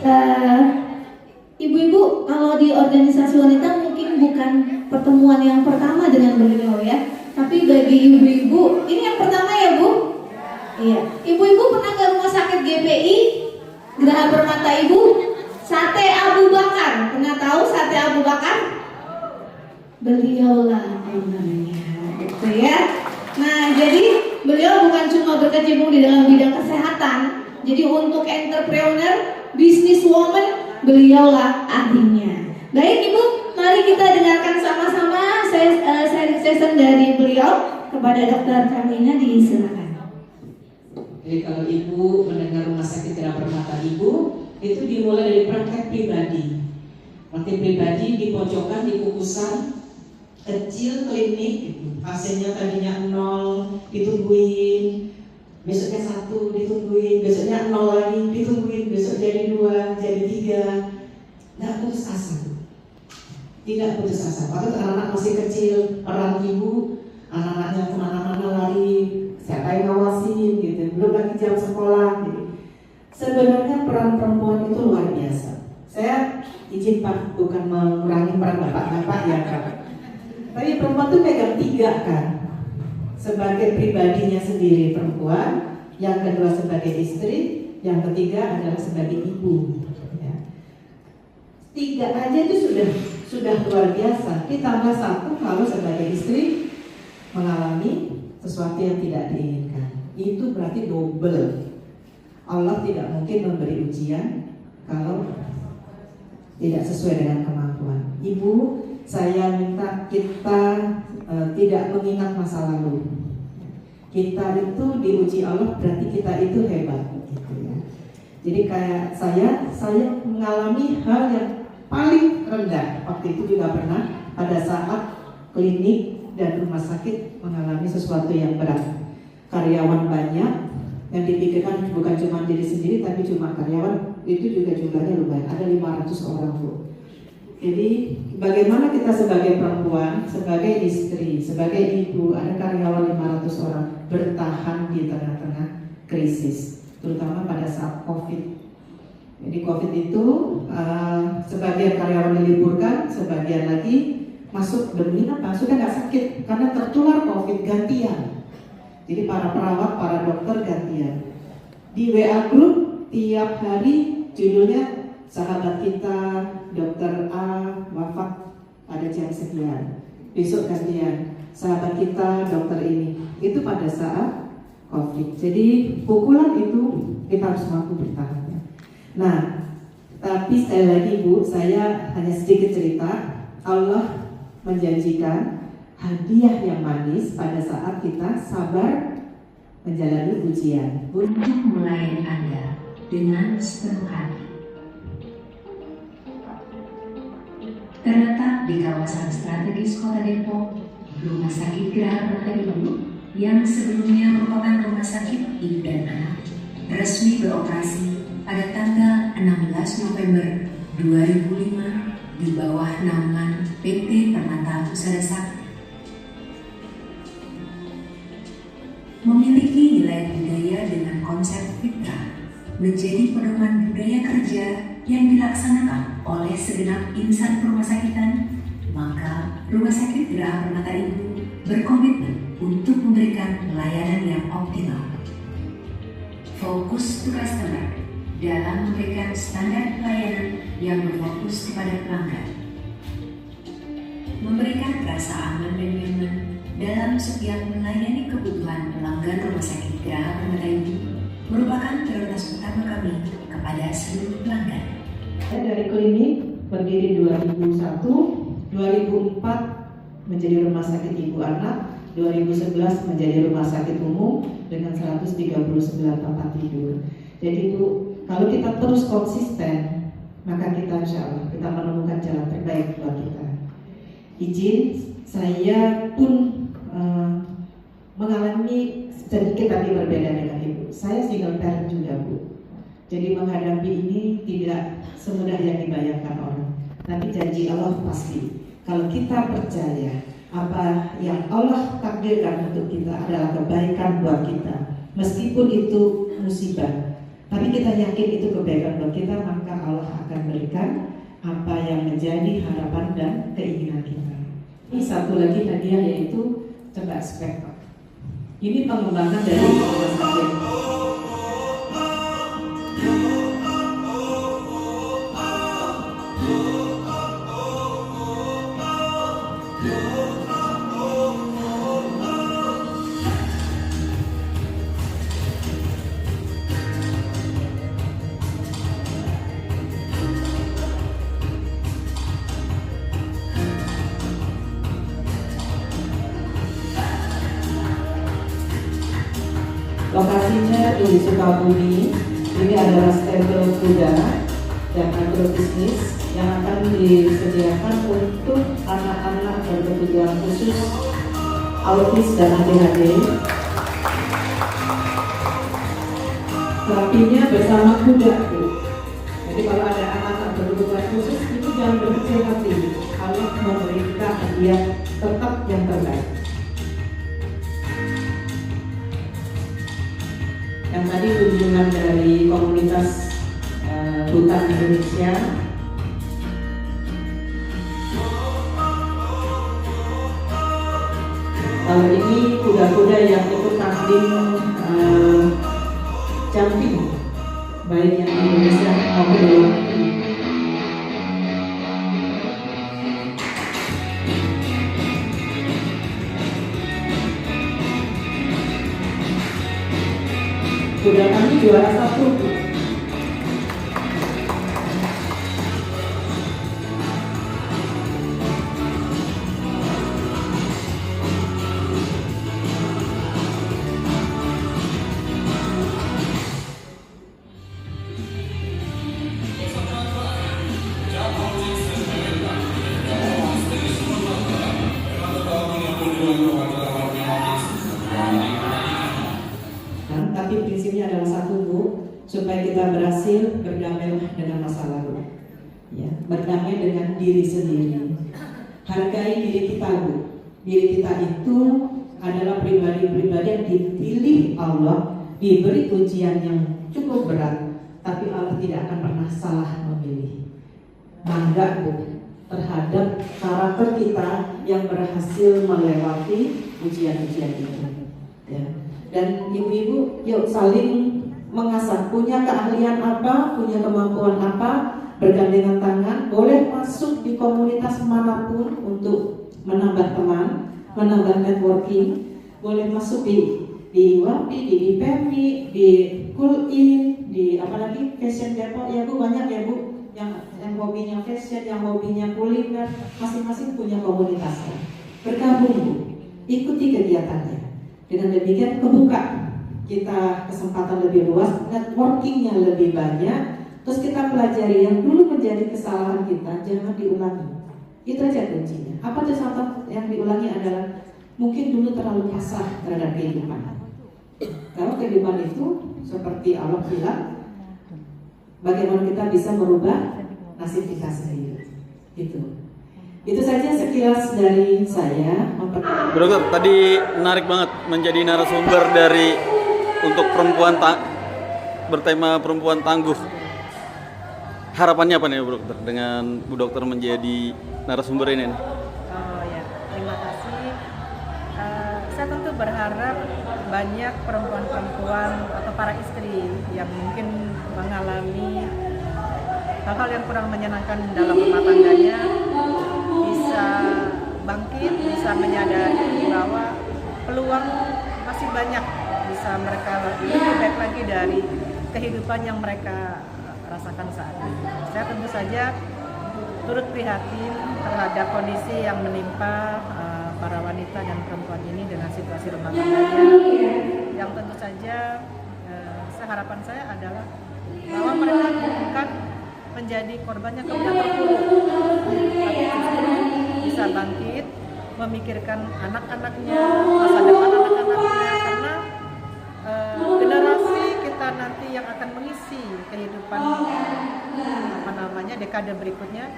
Eh, Ibu-ibu, kalau di organisasi wanita mungkin bukan pertemuan yang pertama dengan beliau ya. Tapi bagi ibu-ibu, ini yang pertama ya Bu? Iya. Ibu-ibu pernah ke rumah sakit GPI, Geraha Permata Ibu? Sate Abu Bakar, pernah tahu sate Abu Bakar? Beliaulah ownernya, gitu ya. Nah, jadi beliau bukan cuma berkecimpung di dalam bidang kesehatan. Jadi untuk entrepreneur, businesswoman, beliaulah ahlinya. Baik Ibu, mari kita dengarkan sama-sama sharing session dari beliau. Kepada Dr. Karmina disilakan. Jadi kalau Ibu mendengar rumah sakit Geraha Permata Ibu, itu dimulai dari praktek pribadi. Praktek pribadi di pojokan, di kukusan kecil klinik gitu. Pasiennya tadinya 0 ditungguin, besoknya 1 ditungguin, besoknya 0 lagi ditungguin, besok jadi 2, jadi 3. Nggak putus asa. Tidak putus asa. Waktu anak-anak masih kecil, peran ibu, anak-anaknya kemana-mana lari, siapa yang ngawasin gitu, belum lagi jam sekolah gitu. Sebenarnya peran perempuan itu luar biasa. Saya izin Pak, bukan mengurangi peran bapak-bapak ya Kak. Tapi perempuan itu pegang 3 kan. Sebagai pribadinya sendiri perempuan, yang kedua sebagai istri, yang ketiga adalah sebagai ibu. Ya. 3 aja itu sudah luar biasa. Ditambah 1 kalau sebagai istri mengalami sesuatu yang tidak diinginkan. Itu berarti double. Allah tidak mungkin memberi ujian kalau tidak sesuai dengan kemampuan. Ibu, saya minta kita tidak mengingat masa lalu. Kita itu diuji Allah berarti kita itu hebat gitu ya. Jadi kayak saya mengalami hal yang paling rendah. Waktu itu juga pernah pada saat klinik dan rumah sakit mengalami sesuatu yang berat. Karyawan banyak, yang dipikirkan bukan cuma diri sendiri tapi cuma karyawan, itu juga jumlahnya lumayan, ada 500 orang Bu. Jadi bagaimana kita sebagai perempuan, sebagai istri, sebagai ibu, ada karyawan 500 orang bertahan di tengah-tengah krisis, terutama pada saat COVID. Jadi COVID itu sebagian karyawan diliburkan, sebagian lagi masuk demi apa? Sudah nggak sakit karena tertular COVID gantian. Jadi para perawat, para dokter gantian. Di WA group tiap hari judulnya sahabat kita dokter A wafat pada jam sekian. Besok gantian sahabat kita dokter ini. Itu pada saat COVID. Jadi pukulan itu kita harus mampu bertahan. Nah, tapi sekali lagi Bu, saya hanya sedikit cerita. Allah menjanjikan hadiah yang manis pada saat kita sabar menjalani ujian. Untuk melayani Anda dengan sepenuh hati. Terletak di kawasan strategis Kota Depok, Rumah Sakit Geraha Permata Ibu yang sebelumnya merupakan rumah sakit ibu dan anak resmi beroperasi pada tanggal 16 November 2005 di bawah naungan PT Permata Pusada Sakti. Memiliki nilai budaya dengan konsep fitrah, menjadi pedoman budaya kerja yang dilaksanakan oleh segenap insan permasakitan, maka Rumah Sakit Geraha Permata Ibu berkomitmen untuk memberikan pelayanan yang optimal. Fokus to customer dalam memberikan standar pelayanan yang berfokus kepada pelanggan. Memberikan rasa aman dan nyaman dalam setiap melayani kebutuhan pelanggan Rumah Sakit Geraha Permata Ibu merupakan prioritas utama kami kepada seluruh pelanggan. Saya dari klinik berdiri 2001, 2004 menjadi Rumah Sakit Ibu Anak, 2011 menjadi Rumah Sakit Umum dengan 139 tempat tidur. Jadi Bu, kalau kita terus konsisten, maka kita insya Allah kita menemukan jalan terbaik buat kita. Izin, saya pun mengalami sedikit tapi berbeda dengan Ibu. Saya single parent juga Bu. Jadi menghadapi ini tidak semudah yang dibayangkan orang. Tapi janji Allah pasti. Kalau kita percaya apa yang Allah takdirkan untuk kita adalah kebaikan buat kita, meskipun itu musibah, Tapi kita yakin itu kebaikan buat kita, maka Allah akan berikan apa yang menjadi harapan dan keinginan kita. Ini satu lagi hadiah yaitu coba spek. Ini pengembangan dari rumah sakit. Lokasinya di Sukabumi. Ini adalah stable kuda dan agrobisnis yang akan disediakan untuk anak-anak berkebutuhan khusus, autis dan ADHD. Terapinya bersama kuda, Bu. Jadi kalau ada anak-anak berkebutuhan khusus itu jangan berkecil hati. Allah memberikan hadiah tetap yang terbaik. Yang tadi kunjungan dari komunitas hutan Indonesia. Kalau ini kuda-kuda yang ikut tanding jumping, baik yang di Indonesia maupun di luar negeri. Kuda kami juara 1. Tapi prinsipnya adalah satu, Bu, supaya kita berhasil berdamai dengan masa lalu, ya, berdamai dengan diri sendiri. Hargai diri kita, Bu. Diri kita itu adalah pribadi-pribadi yang dipilih Allah, diberi ujian yang cukup berat, tapi Allah tidak akan pernah salah memilih. Bangga, Bu, terhadap karakter kita yang berhasil melewati ujian-ujian itu, ya. Dan ibu-ibu yuk saling mengasah, punya keahlian apa, punya kemampuan apa, bergandengan tangan, boleh masuk di komunitas manapun untuk menambah teman, menambah networking, boleh masuk di WAPI, di IPMI, di Kulin, di apalagi Fashion Depot, ya Bu, banyak ya Bu, yang hobinya fashion, yang hobinya kuliner, masing-masing punya komunitasnya. Bergabung, Bu, ikuti kegiatannya. Dengan demikian kebuka kita kesempatan lebih luas, networkingnya lebih banyak. Terus kita pelajari yang dulu menjadi kesalahan kita jangan diulangi. Itu aja kuncinya. Apa tuh contoh yang diulangi adalah mungkin dulu terlalu pasrah terhadap kehidupan. Kalau kehidupan itu seperti Allah bilang, bagaimana kita bisa merubah nasib kita sendiri. Itu saja sekilas dari saya. Bu Dokter, tadi menarik banget menjadi narasumber dari untuk perempuan bertema perempuan tangguh. Harapannya apa nih Bu Dokter dengan Bu Dokter menjadi narasumber ini? Oh ya, terima kasih. Saya tentu berharap banyak perempuan-perempuan atau para istri yang mungkin mengalami hal-hal yang kurang menyenangkan dalam rumah tangganya bisa bangkit, bisa menyadari bahwa peluang masih banyak, bisa mereka lebih baik lagi dari kehidupan yang mereka rasakan saat ini. Saya tentu saja turut prihatin terhadap kondisi yang menimpa para wanita dan perempuan ini dengan situasi rumah tangganya, yang tentu saja harapan saya adalah bahwa mereka bukan menjadi korbannya kemudian terpuruk, tapi justru bisa bangkit, memikirkan anak-anaknya, masa depan anak-anaknya, karena generasi kita nanti yang akan mengisi kehidupan dekade berikutnya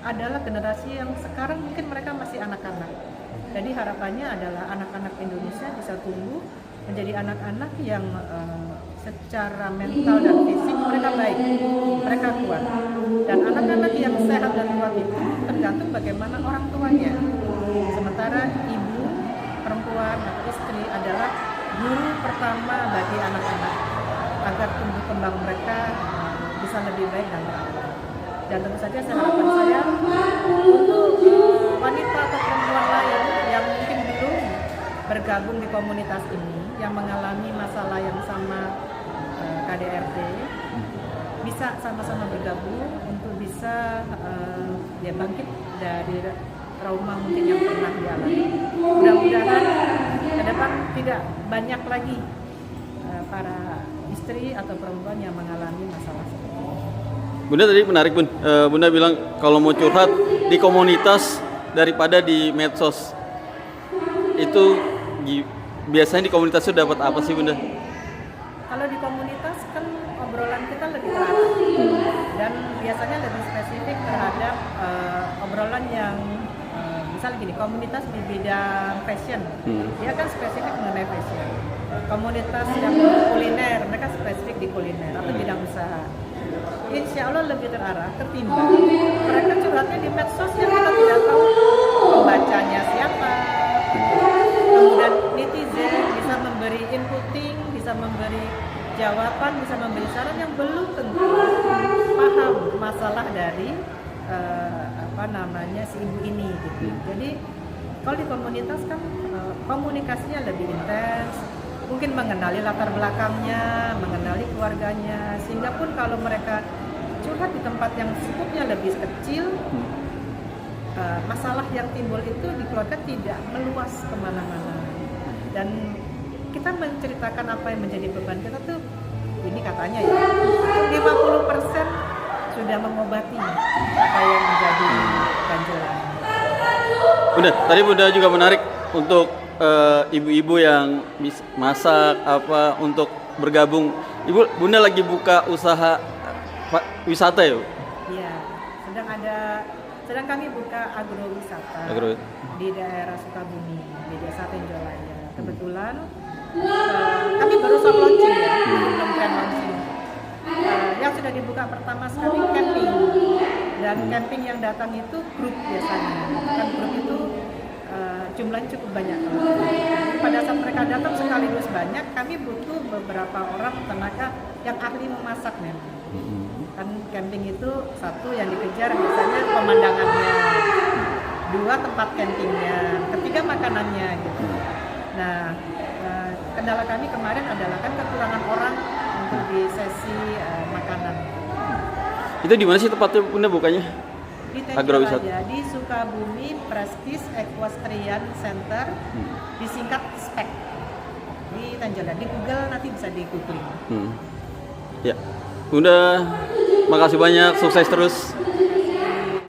adalah generasi yang sekarang mungkin mereka masih anak-anak. Jadi harapannya adalah anak-anak Indonesia bisa tumbuh menjadi anak-anak yang secara mental dan fisik mereka baik, mereka kuat. Dan anak-anak yang sehat dan kuat itu tergantung bagaimana orang tuanya. Sementara ibu, perempuan atau istri adalah guru pertama bagi anak-anak agar tumbuh kembang mereka bisa lebih baik dan berakhlak. Dan tentu saja harapan saya untuk wanita atau perempuan lain yang mungkin belum bergabung di komunitas ini, yang mengalami masalah yang sama KDRT, bisa sama-sama bergabung untuk bisa dia bangkit dari trauma mungkin yang pernah dialami. Mudah-mudahan ke depan tidak banyak lagi para istri atau perempuan yang mengalami masalah seperti ini. Bunda tadi menarik Bun, Bunda bilang kalau mau curhat di komunitas daripada di medsos. Itu biasanya di komunitas itu dapat apa sih Bunda? Kalau di komunitas kan obrolan kita lebih terarah dan biasanya lebih spesifik terhadap obrolan yang misalnya gini, komunitas di bidang fashion, dia kan spesifik mengenai fashion. Komunitas yang kuliner, mereka spesifik di kuliner atau bidang usaha. Insya Allah lebih terarah ketimbang mereka curhatnya di medsos yang kita tidak tahu pembacanya siapa. Kemudian netizen bisa memberi inputing, bisa memberi jawaban, bisa memberi saran yang belum tentu paham masalah dari si ibu ini gitu. Jadi kalau di komunitas kan komunikasinya lebih intens, mungkin mengenali latar belakangnya, mengenali keluarganya, sehingga pun kalau mereka curhat di tempat yang skupnya lebih kecil, masalah yang timbul itu di keluarga tidak meluas kemana-mana. Dan kita menceritakan apa yang menjadi beban kita tuh, ini katanya ya, 50% sudah mengobati apa yang menjadi ganjelan. Bunda, tadi Bunda juga menarik untuk ibu-ibu yang masak apa untuk bergabung. Bunda lagi buka usaha wisata ya? Iya, sedang kami buka agrowisata di daerah Sukabumi, di Desa Tenjolaya. Kebetulan kami baru soft launching ya, belum grand launching. Yang sudah dibuka pertama sekali camping, dan camping yang datang itu grup biasanya, kan grup itu jumlahnya cukup banyak. Pada saat mereka datang sekaligus banyak, kami butuh beberapa orang tenaga yang ahli memasak memang. Kan camping itu satu yang dikejar biasanya pemandangannya, dua tempat campingnya, ketiga makanannya gitu. Nah, kendala kami kemarin adalah kan kekurangan orang untuk di sesi makanan. Itu di mana sih tempatnya Bunda bukanya? Di Tenjolaya, di Sukabumi Prestige Equestrian Center, disingkat SPEC. Di Tenjolaya, di Google nanti bisa di googling. Ya, Bunda, makasih banyak, sukses terus.